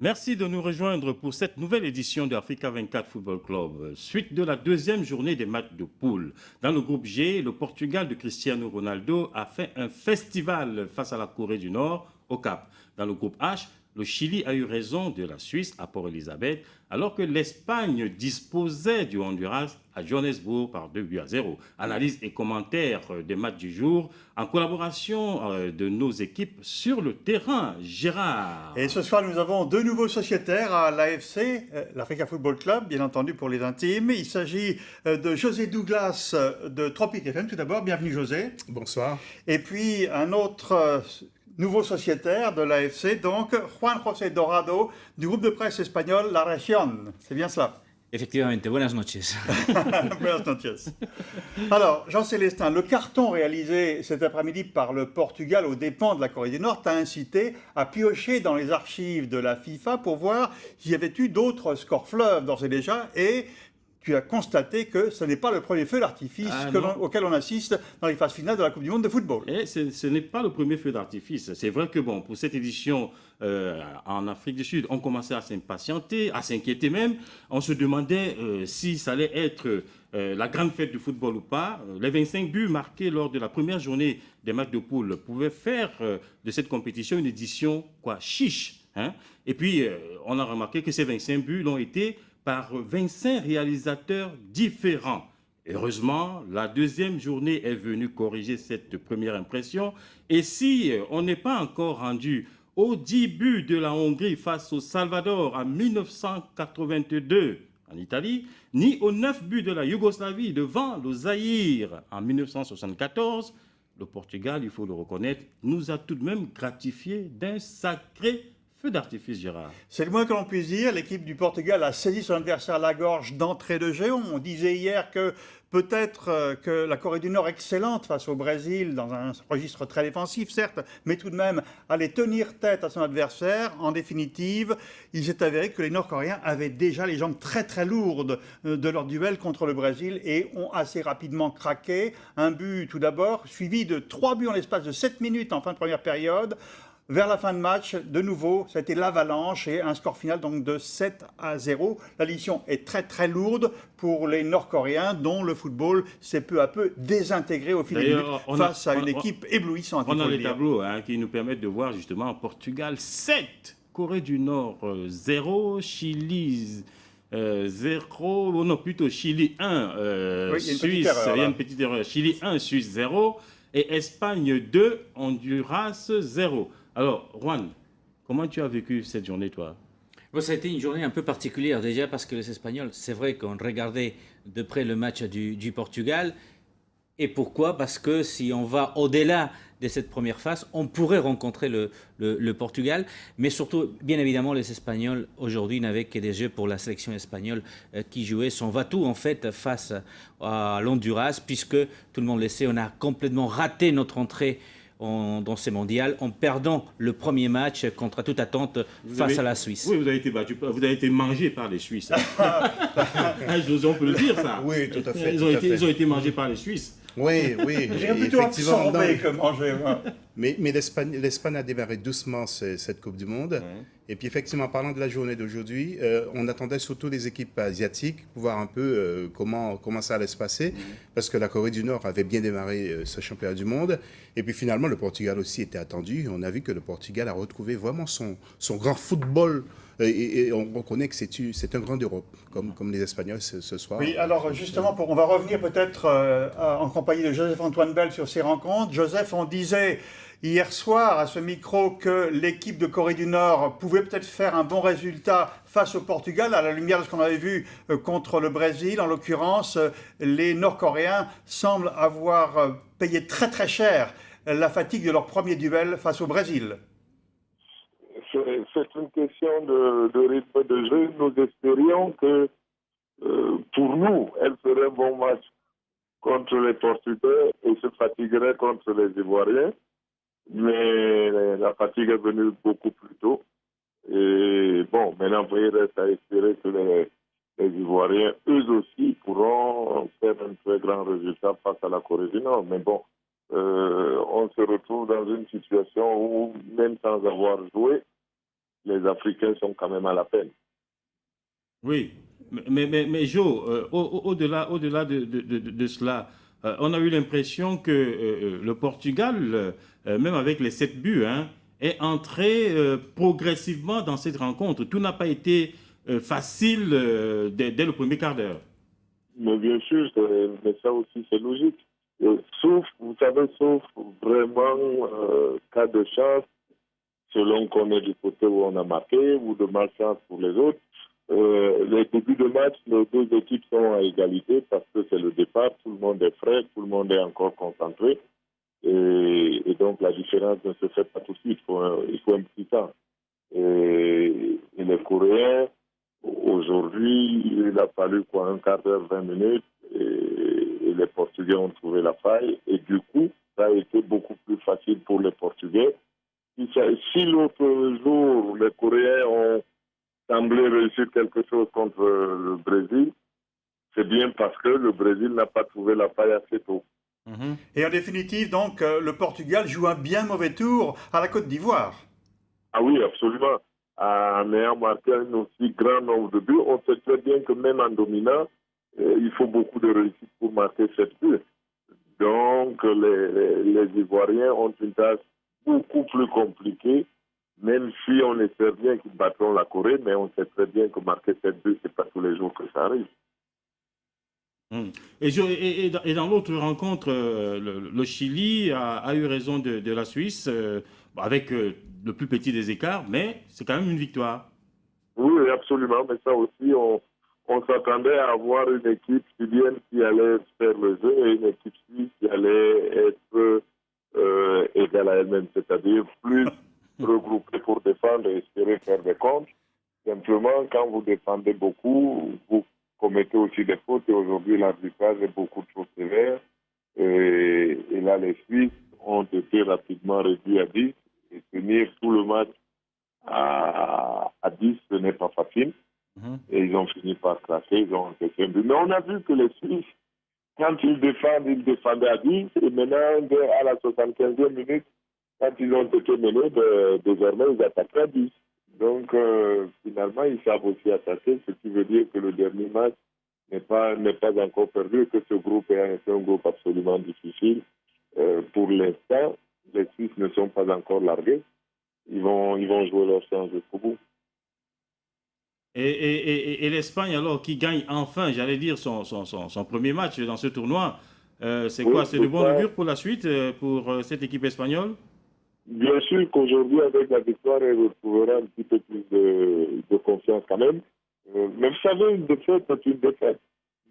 Merci de nous rejoindre pour cette nouvelle édition de Africa 24 Football Club. Suite de la deuxième journée des matchs de poule. Dans le groupe G, le Portugal de Cristiano Ronaldo a fait un festival face à la Corée du Nord au Cap. Dans le groupe H, le Chili a eu raison de la Suisse à Port-Elizabeth, alors que l'Espagne disposait du Honduras à Johannesburg par 2-0. Analyse et commentaires des matchs du jour en collaboration de nos équipes sur le terrain. Gérard. Et ce soir, nous avons deux nouveaux sociétaires à l'AFC, l'Africa Football Club, bien entendu pour les intimes. Il s'agit de José Douglas de Tropic FM, tout d'abord. Bienvenue José. Bonsoir. Et puis un autre nouveau sociétaire de l'AFC, donc Juan José Dorado du groupe de presse espagnol La Región. C'est bien cela? Efectivamente, buenas noches. Buenas noches. Alors, Jean-Célestin, le carton réalisé cet après-midi par le Portugal aux dépens de la Corée du Nord t'a incité à piocher dans les archives de la FIFA pour voir s'il y avait eu d'autres scores fleuves d'ores et déjà, et tu as constaté que ce n'est pas le premier feu d'artifice auquel on assiste dans les phases finales de la Coupe du Monde de football. Et ce n'est pas le premier feu d'artifice. C'est vrai que bon, pour cette édition en Afrique du Sud, on commençait à s'impatienter, à s'inquiéter même. On se demandait si ça allait être la grande fête du football ou pas. Les 25 buts marqués lors de la première journée des matchs de poule pouvaient faire de cette compétition une édition chiche. Hein? Et puis, on a remarqué que ces 25 buts l'ont été par 25 réalisateurs différents. Heureusement, la deuxième journée est venue corriger cette première impression. Et si on n'est pas encore rendu au 10 buts de la Hongrie face au Salvador en 1982 en Italie, ni aux 9 buts de la Yougoslavie devant le Zaïre en 1974, le Portugal, il faut le reconnaître, nous a tout de même gratifié d'un sacré feu d'artifice, Gérard. C'est le moins que l'on puisse dire. L'équipe du Portugal a saisi son adversaire à la gorge d'entrée de jeu. On disait hier que peut-être que la Corée du Nord, excellente face au Brésil, dans un registre très défensif, certes, mais tout de même allait tenir tête à son adversaire. En définitive, il s'est avéré que les Nord-Coréens avaient déjà les jambes très très lourdes de leur duel contre le Brésil et ont assez rapidement craqué. Un but tout d'abord, suivi de 3 buts en l'espace de 7 minutes en fin de première période. Vers la fin de match, de nouveau, ça a été l'avalanche et un score final donc de 7-0. La l'édition est très très lourde pour les Nord-Coréens dont le football s'est peu à peu désintégré au fil des minutes face à une équipe éblouissante. On a les tableaux qui nous permettent de voir justement Portugal 7, Corée du Nord 0, Chili 0, non plutôt Chili 1, oui, Suisse, il y a une petite erreur, Chili 1, Suisse 0 et Espagne 2, Honduras 0. Alors, Juan, comment tu as vécu cette journée, toi? Bon, ça a été une journée un peu particulière déjà parce que les Espagnols, c'est vrai qu'on regardait de près le match du Portugal. Et pourquoi? Parce que si on va au-delà de cette première phase, on pourrait rencontrer le Portugal. Mais surtout, bien évidemment, les Espagnols aujourd'hui n'avaient que des jeux pour la sélection espagnole qui jouait son va-tout en fait face à l'Honduras, puisque tout le monde le sait, on a complètement raté notre entrée dans ces mondiales en perdant le premier match contre toute attente face à la Suisse. Oui, vous avez été battu, vous avez été mangé par les Suisses. On peut le dire ça. Oui, tout à fait. Ils ont été mangés par les Suisses. Oui, oui. J'ai plutôt absorbé que manger. Mais l'Espagne a démarré doucement cette Coupe du Monde. Ouais. Et puis effectivement, en parlant de la journée d'aujourd'hui, on attendait surtout les équipes asiatiques pour voir un peu comment ça allait se passer. Parce que la Corée du Nord avait bien démarré ce championnat du monde. Et puis finalement, le Portugal aussi était attendu. On a vu que le Portugal a retrouvé vraiment son grand football. Et on reconnaît que c'est un grand d'Europe, comme les Espagnols ce soir. Oui, alors justement, on va revenir peut-être en compagnie de Joseph-Antoine Bell sur ces rencontres. Joseph, on disait hier soir à ce micro que l'équipe de Corée du Nord pouvait peut-être faire un bon résultat face au Portugal, à la lumière de ce qu'on avait vu contre le Brésil. En l'occurrence, les Nord-Coréens semblent avoir payé très très cher la fatigue de leur premier duel face au Brésil. C'est une question de rythme de jeu. Nous espérions que pour nous, elle ferait un bon match contre les Portugais et se fatiguerait contre les Ivoiriens. Mais la fatigue est venue beaucoup plus tôt. Et bon, maintenant, il reste à espérer que les Ivoiriens, eux aussi, pourront faire un très grand résultat face à la Corée du Nord. Mais bon, on se retrouve dans une situation où, même sans avoir joué, les les Africains sont quand même à la peine. Oui, mais Joe, au-delà de cela, on a eu l'impression que le Portugal, même avec les 7 buts, hein, est entré progressivement dans cette rencontre. Tout n'a pas été facile dès le premier quart d'heure. Mais bien sûr, mais ça aussi c'est logique. Sauf, vous savez, sauf vraiment cas de chance, selon qu'on est du côté où on a marqué, ou de malchance pour les autres. Les débuts de match, les deux équipes sont à égalité parce que c'est le départ, tout le monde est frais, tout le monde est encore concentré. Et donc la différence ne se fait pas tout de suite, il faut un petit temps. Et les Coréens, aujourd'hui, il a fallu un quart d'heure, 20 minutes, et les Portugais ont trouvé la faille. Et du coup, ça a été beaucoup plus facile pour les Portugais. Si l'autre jour, les Coréens ont semblé réussir quelque chose contre le Brésil, c'est bien parce que le Brésil n'a pas trouvé la faille assez tôt. Et en définitive, donc, le Portugal joue un bien mauvais tour à la Côte d'Ivoire. Ah oui, absolument. En ayant marqué un aussi grand nombre de buts, on sait très bien que même en dominant, il faut beaucoup de réussite pour marquer 7 buts. Donc, les Ivoiriens ont une tâche beaucoup plus compliquée, même si on espère bien qu'ils battront la Corée, mais on sait très bien que marquer 7 buts, c'est pas tous les jours que ça arrive. Et dans l'autre rencontre, le Chili a eu raison de la Suisse, avec le plus petit des écarts, mais c'est quand même une victoire. Oui, absolument, mais ça aussi, on s'attendait à avoir une équipe chilienne qui allait faire le jeu et une équipe suisse qui allait être égale à elle-même, c'est-à-dire plus regroupée pour défendre et espérer faire des comptes. Simplement, quand vous défendez beaucoup, vous commettez aussi des fautes et aujourd'hui l'arbitrage est beaucoup trop sévère. Et là, les Suisses ont été rapidement réduits à 10 et tenir tout le match à 10, ce n'est pas facile. Et ils ont fini par craquer, ils ont encaissé un but. Mais on a vu que les Suisses, quand ils défendaient à 10, et maintenant, à la 75e minute, quand ils ont été menés, désormais, ils attaquent à 10. Donc, finalement, ils savent aussi attaquer, ce qui veut dire que le dernier match n'est pas encore perdu, que ce groupe est un groupe absolument difficile. Pour l'instant, les Suisses ne sont pas encore largués. Ils vont jouer leur chance jusqu'au bout. Et l'Espagne, alors, qui gagne enfin, j'allais dire, son premier match dans ce tournoi, c'est quoi? C'est de bon augure pour la suite, pour cette équipe espagnole? Bien sûr qu'aujourd'hui, avec la victoire, elle retrouvera un petit peu plus de confiance quand même. Mais vous savez, une défaite est une défaite.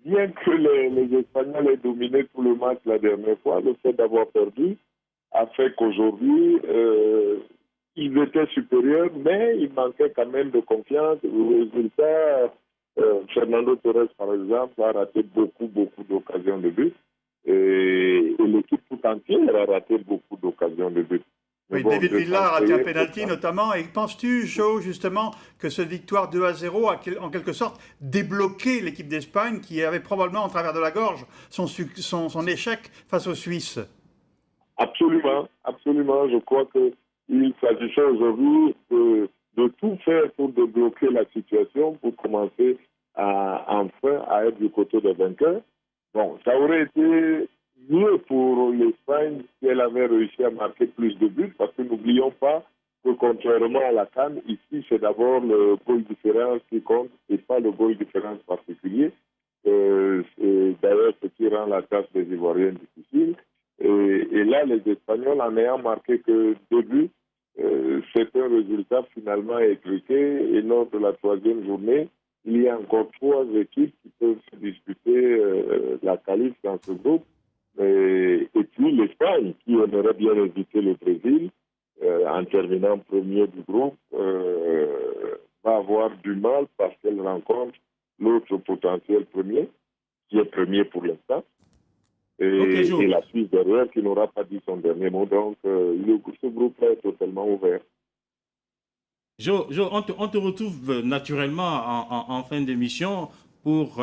Bien que les Espagnols aient dominé tout le match la dernière fois, le fait d'avoir perdu a fait qu'aujourd'hui, ils étaient supérieurs, mais il manquait quand même de confiance. Le résultat, Fernando Torres, par exemple, a raté beaucoup d'occasions de but. Et l'équipe tout entière a raté beaucoup d'occasions de but. Oui, bon, David Villa a raté un pénalty notamment. Et penses-tu, Joe, justement, que cette victoire 2-0 a en quelque sorte débloqué l'équipe d'Espagne qui avait probablement en travers de la gorge son échec face aux Suisses? Absolument, absolument. Je crois qu'il s'agissait aujourd'hui de tout faire pour débloquer la situation, pour commencer enfin à être du côté des vainqueurs. Bon, ça aurait été mieux pour l'Espagne si elle avait réussi à marquer plus de buts, parce que n'oublions pas que contrairement à la CAN, ici c'est d'abord le goal différence qui compte et pas le goal différence particulier. C'est d'ailleurs ce qui rend la tâche des Ivoiriens difficile. Et là, les Espagnols, en ayant marqué que 2 buts, c'est un résultat finalement étriqué. Et lors de la 3e journée, il y a encore 3 équipes qui peuvent se disputer la qualif dans ce groupe. Et puis l'Espagne, qui aimerait bien éviter le Brésil, en terminant premier du groupe, va avoir du mal parce qu'elle rencontre l'autre potentiel premier, qui est premier pour l'instant. Et la Suisse derrière qui n'aura pas dit son dernier mot. Donc, ce groupe est totalement ouvert. Jo, on te retrouve naturellement en fin d'émission pour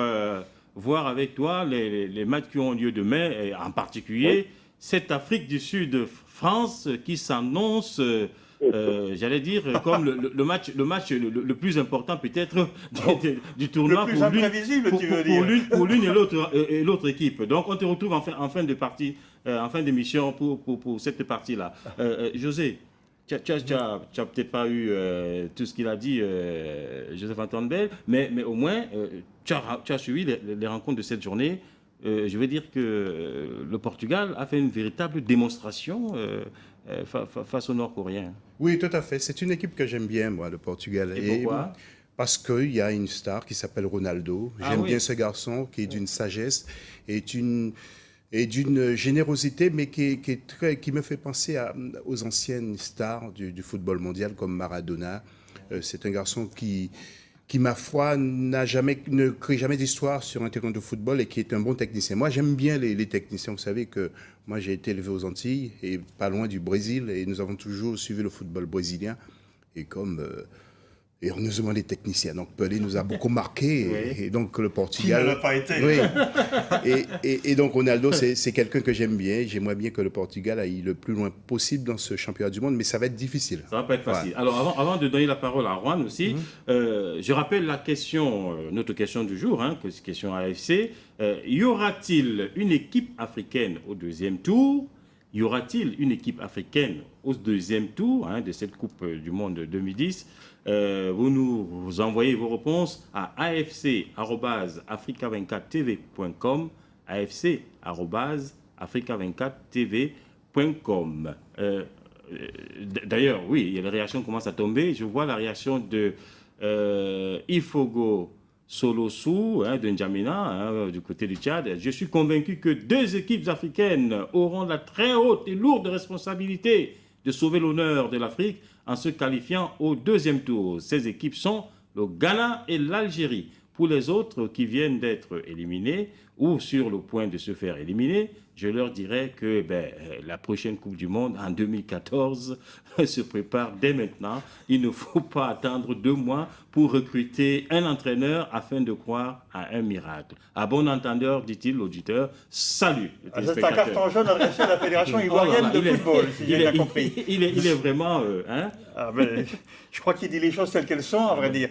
voir avec toi les matchs qui ont lieu demain, et en particulier cette Afrique du Sud-France qui s'annonce j'allais dire, comme le match le plus important peut-être du tournoi Le plus imprévisible, tu veux dire. pour l'une et l'autre équipe. Donc on te retrouve en fin de partie, en fin d'émission pour cette partie-là. José, tu n'as peut-être pas eu tout ce qu'il a dit, Joseph Antoine Bell, mais au moins tu as suivi les rencontres de cette journée. Je veux dire que le Portugal a fait une véritable démonstration face aux Nord-Coréens. Oui, tout à fait. C'est une équipe que j'aime bien, moi, le Portugal. Et pourquoi ? Parce qu'il y a une star qui s'appelle Ronaldo. J'aime bien ce garçon qui est d'une sagesse et d'une générosité, mais qui me fait penser aux anciennes stars du football mondial comme Maradona. C'est un garçon qui, ma foi, ne crée jamais d'histoire sur un terrain de football et qui est un bon technicien. Moi, j'aime bien les techniciens. Vous savez que moi, j'ai été élevé aux Antilles et pas loin du Brésil et nous avons toujours suivi le football brésilien. Et et heureusement les techniciens. Donc Pelé nous a beaucoup marqué et donc le Portugal. Qui ne l'a pas été. Oui. Et donc Ronaldo, c'est quelqu'un que j'aime bien. J'aimerais bien que le Portugal aille le plus loin possible dans ce championnat du monde, mais ça va être difficile. Ça va pas être facile. Ouais. Alors avant de donner la parole à Juan aussi, je rappelle la question, notre question du jour, question AFC. Y aura-t-il une équipe africaine au deuxième tour? Y aura-t-il une équipe africaine au deuxième tour de cette Coupe du Monde 2010? Vous nous envoyez vos réponses à afc@africa24tv.com, afc@africa24tv.com. D'ailleurs, oui, les réactions commencent à tomber. Je vois la réaction de Ifogo Solosu, de N'Djamena, du côté du Tchad. Je suis convaincu que 2 équipes africaines auront la très haute et lourde responsabilité de sauver l'honneur de l'Afrique en se qualifiant au deuxième tour. Ces équipes sont le Ghana et l'Algérie. Pour les autres qui viennent d'être éliminés ou sur le point de se faire éliminer, je leur dirais que la prochaine Coupe du Monde en 2014 se prépare dès maintenant. Il ne faut pas attendre 2 mois pour recruter un entraîneur afin de croire à un miracle. À bon entendeur, dit-il l'auditeur, salut. C'est un carton jaune adressé à la Fédération ivoirienne de football, si j'ai bien compris. Il est vraiment... je crois qu'il dit les choses telles qu'elles sont, à vrai dire.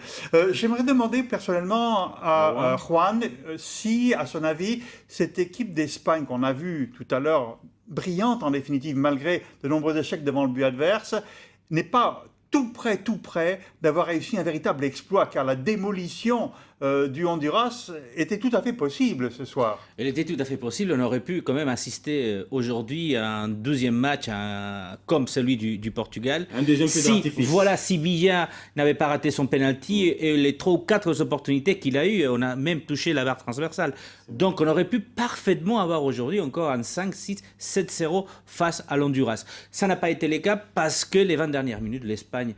J'aimerais demander personnellement à Juan si, à son avis, cette équipe d'Espagne qu'on a vue tout à l'heure, brillante en définitive, malgré de nombreux échecs devant le but adverse, n'est pas tout près d'avoir réussi un véritable exploit, car la démolition du Honduras était tout à fait possible ce soir. Elle était tout à fait possible. On aurait pu quand même assister aujourd'hui à un 12e match comme celui du Portugal. Un deuxième feu d'artifice. Voilà, si Villa n'avait pas raté son penalty et les 3 ou 4 opportunités qu'il a eues, on a même touché la barre transversale. Donc on aurait pu parfaitement avoir aujourd'hui encore un 5-6, 7-0 face à l'Honduras. Ça n'a pas été le cas parce que les 20 dernières minutes, l'Espagne,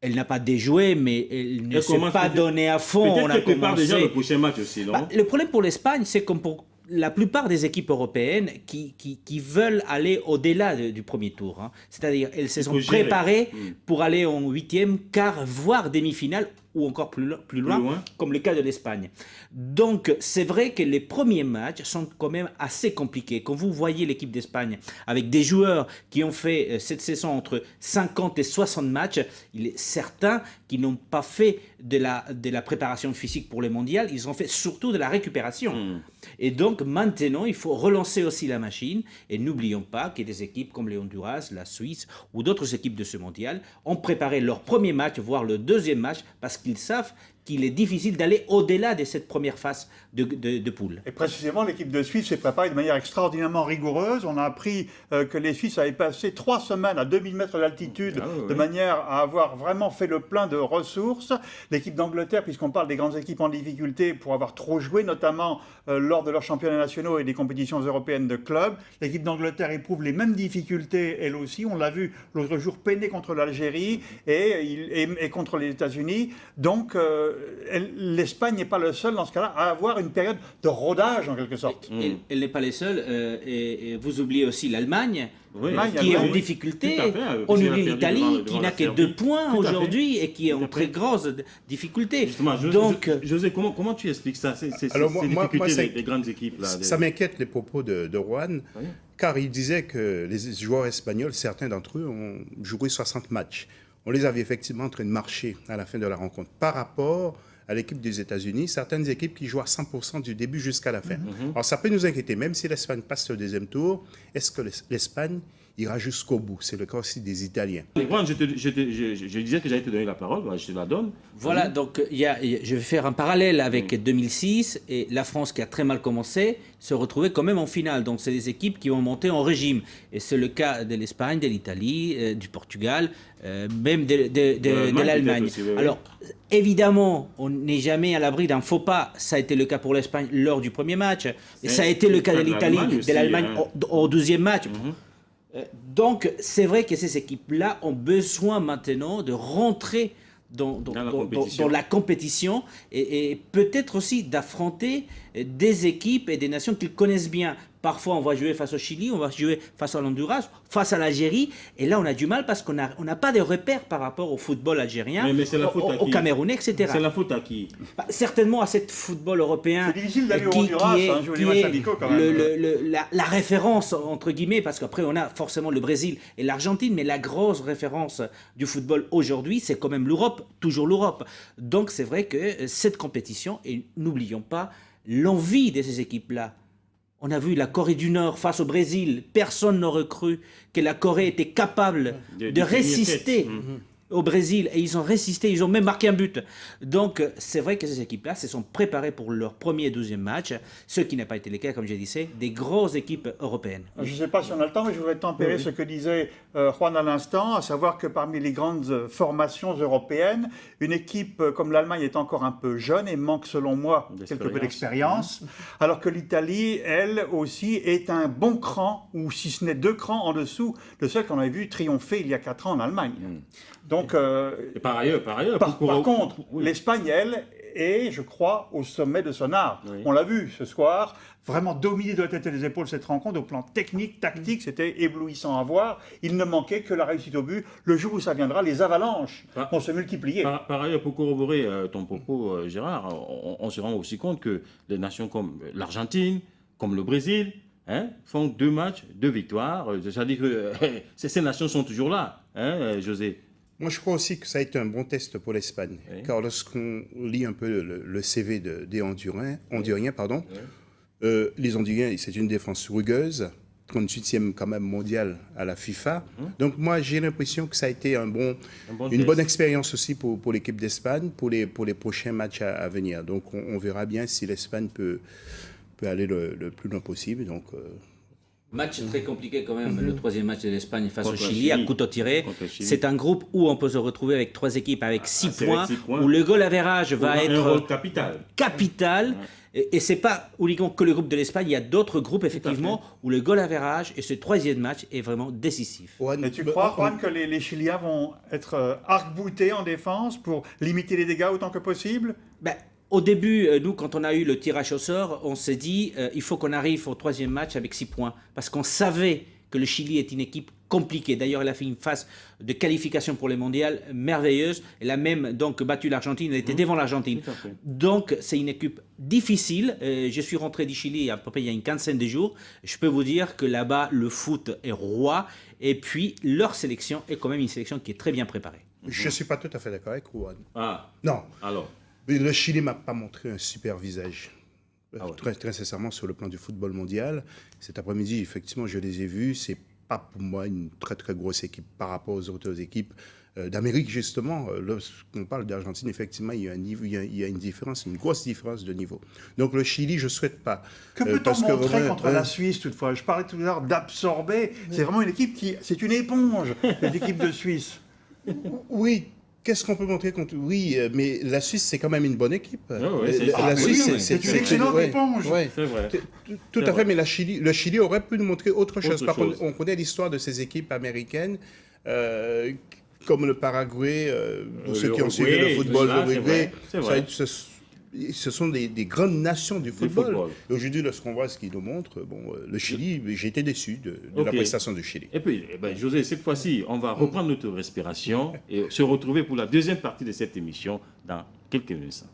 elle n'a pas déjoué, mais elle ne s'est pas donnée à fond. Peut-être qu'elle prépare déjà le prochain match aussi, non ? Le problème pour l'Espagne, c'est comme pour la plupart des équipes européennes qui veulent aller au-delà du premier tour. C'est-à-dire, elles se sont préparées pour aller en 8e, quart, voire demi-finale, ou encore plus loin, comme le cas de l'Espagne. Donc, c'est vrai que les premiers matchs sont quand même assez compliqués. Quand vous voyez l'équipe d'Espagne avec des joueurs qui ont fait cette saison entre 50 et 60 matchs, il est certain qu'ils n'ont pas fait de la préparation physique pour le mondial, ils ont fait surtout de la récupération. Et donc, maintenant, il faut relancer aussi la machine. Et n'oublions pas que des équipes comme les Honduras, la Suisse ou d'autres équipes de ce mondial ont préparé leur premier match, voire le deuxième match, parce qu'ils savent qu'il est difficile d'aller au-delà de cette première phase de poule. Et précisément, l'équipe de Suisse s'est préparée de manière extraordinairement rigoureuse. On a appris que les Suisses avaient passé 3 semaines à 2000 mètres d'altitude de manière à avoir vraiment fait le plein de ressources. L'équipe d'Angleterre, puisqu'on parle des grandes équipes en difficulté pour avoir trop joué, notamment lors de leurs championnats nationaux et des compétitions européennes de clubs, l'équipe d'Angleterre éprouve les mêmes difficultés, elle aussi. On l'a vu l'autre jour peiner contre l'Algérie et contre les États-Unis. Donc, l'Espagne n'est pas le seul dans ce cas-là à avoir une période de rodage en quelque sorte. Elle n'est pas les seuls. Et vous oubliez aussi l'Allemagne, Oui. qui est en Oui. difficulté. Tout à fait. On Puisqu'il a oublie perdu l'Italie, devant qui la n'a que Serbie. 2 points Tout à fait. aujourd'hui et qui est Tout en à très fait. grosse difficulté. Justement, Donc, José, comment tu expliques ça, ces Alors, difficultés moi, des grandes équipes là, Ça m'inquiète les propos de Juan, Oui. car il disait que les joueurs espagnols, certains d'entre eux, ont joué 60 matchs. On les avait effectivement en train de marcher à la fin de la rencontre. Par rapport à l'équipe des États-Unis, certaines équipes qui jouent à 100% du début jusqu'à la fin. Alors ça peut nous inquiéter, même si l'Espagne passe au deuxième tour, est-ce que l'Espagne ira jusqu'au bout? C'est le cas aussi des Italiens. Juan, je disais que j'allais te donner la parole, bah, je te la donne. voilà, donc je vais faire un parallèle avec 2006 et la France qui a très mal commencé se retrouvait quand même en finale. Donc c'est des équipes qui vont monter en régime. Et c'est le cas de l'Espagne, de l'Italie, du Portugal, même de l'Allemagne. aussi, oui, oui. Alors évidemment, on n'est jamais à l'abri d'un faux pas. Ça a été le cas pour l'Espagne lors du premier match. Et ça a été le cas de l'Italie, de l'Allemagne au deuxième match. Donc, c'est vrai que ces équipes-là ont besoin maintenant de rentrer dans la compétition et peut-être aussi d'affronter des équipes et des nations qu'ils connaissent bien. Parfois, on va jouer face au Chili, on va jouer face à l'Honduras, face à l'Algérie. Et là, on a du mal parce qu'on n'a pas de repères par rapport au football algérien, Mais c'est la faute à au qui? Camerounais, etc. C'est la faute à qui? Bah, certainement à cette football européen C'est difficile d'aller au Honduras, jouer les matchs amicaux quand même. la référence entre guillemets, parce qu'après on a forcément le Brésil et l'Argentine, mais la grosse référence du football aujourd'hui, c'est quand même l'Europe, toujours l'Europe. Donc c'est vrai que cette compétition, et n'oublions pas l'envie de ces équipes-là. On a vu la Corée du Nord face au Brésil. Personne n'aurait cru que la Corée était capable de résister au Brésil. Et ils ont résisté, ils ont même marqué un but. Donc, c'est vrai que ces équipes-là se sont préparées pour leur premier et deuxième match. Ce qui n'a pas été le cas, comme je disais, des grosses équipes européennes. Je ne sais pas si on a le temps, mais je voudrais tempérer ce que disait Juan à l'instant, à savoir que parmi les grandes formations européennes, une équipe comme l'Allemagne est encore un peu jeune et manque, selon moi, quelque peu d'expérience, alors que l'Italie, elle aussi, est un bon cran, ou si ce n'est 2 crans en dessous de celle qu'on avait vu triompher il y a 4 ans en Allemagne. Donc, Et par ailleurs, par contre, l'Espagne, elle, est, je crois, au sommet de son art. Oui. On l'a vu ce soir, vraiment dominé de la tête et des épaules cette rencontre, au plan technique, tactique, c'était éblouissant à voir. Il ne manquait que la réussite au but. Le jour où ça viendra, les avalanches vont se multiplier. Par ailleurs, pour corroborer ton propos, Gérard, on se rend aussi compte que des nations comme l'Argentine, comme le Brésil, font 2 matchs, 2 victoires. C'est-à-dire que ces nations sont toujours là, José. Moi, je crois aussi que ça a été un bon test pour l'Espagne. Oui. Car lorsqu'on lit un peu le CV des Honduriens, les Honduriens, c'est une défense rugueuse, 38e quand même mondial à la FIFA. Donc moi, j'ai l'impression que ça a été une bonne expérience aussi pour l'équipe d'Espagne, pour les prochains matchs à venir. Donc on verra bien si l'Espagne peut aller le plus loin possible. Donc, Match très compliqué quand même, le troisième match de l'Espagne face au Contre le Chili, à Chili. couteau tiré. Contre le Chili. C'est un groupe où on peut se retrouver avec 3 équipes avec 6 c'est avec points, 6 points. où le goal average va Un être rôle capital. capital. Et c'est pas uniquement que le groupe de l'Espagne, il y a d'autres groupes effectivement où le goal average et ce troisième match est vraiment décisif. Et tu crois, Juan, que les Chiliens vont être arc-boutés en défense pour limiter les dégâts autant que possible? Ben, au début, nous, quand on a eu le tirage au sort, on s'est dit il faut qu'on arrive au troisième match avec 6 points. Parce qu'on savait que le Chili est une équipe compliquée. D'ailleurs, elle a fait une phase de qualification pour les mondiales merveilleuse. Elle a même donc battu l'Argentine. Elle était devant l'Argentine. Tout à fait. Donc, c'est une équipe difficile. Je suis rentré du Chili à peu près il y a une quinzaine de jours. Je peux vous dire que là-bas, le foot est roi. Et puis, leur sélection est quand même une sélection qui est très bien préparée. je ne suis pas tout à fait d'accord avec Juan. Ah, Non, alors. mais le Chili ne m'a pas montré un super visage. Ah ouais. Très sincèrement, sur le plan du football mondial. Cet après-midi, effectivement, je les ai vus. C'est pas pour moi une très très grosse équipe par rapport aux autres équipes d'Amérique, justement. Lorsqu'on parle d'Argentine, effectivement, il y a un niveau, il y a une différence, une grosse différence de niveau. Donc le Chili, je ne souhaite pas. Que peut-on parce que montrer vraiment, contre la Suisse, toutefois? Je parlais tout à l'heure d'absorber. C'est vraiment une équipe c'est une éponge, cette équipe de Suisse. Oui. Qu'est-ce qu'on peut montrer contre... Oui, mais la Suisse, c'est quand même une bonne équipe. ouais, c'est ça. La Oui, Suisse, oui, c'est une excellente éponge. Ouais. C'est vrai. Tout à fait, mais le Chili aurait pu nous montrer autre chose. Autre Par contre, chose. on connaît l'histoire de ces équipes américaines comme le Paraguay, pour ceux qui ont suivi le football, l'Uruguay, ce sont des grandes nations du football. Et aujourd'hui, lorsqu'on voit ce qu'ils nous montrent, le Chili, j'ai été déçu de la prestation du Chili. Et puis, José, cette fois-ci, on va reprendre notre respiration et se retrouver pour la deuxième partie de cette émission dans quelques instants.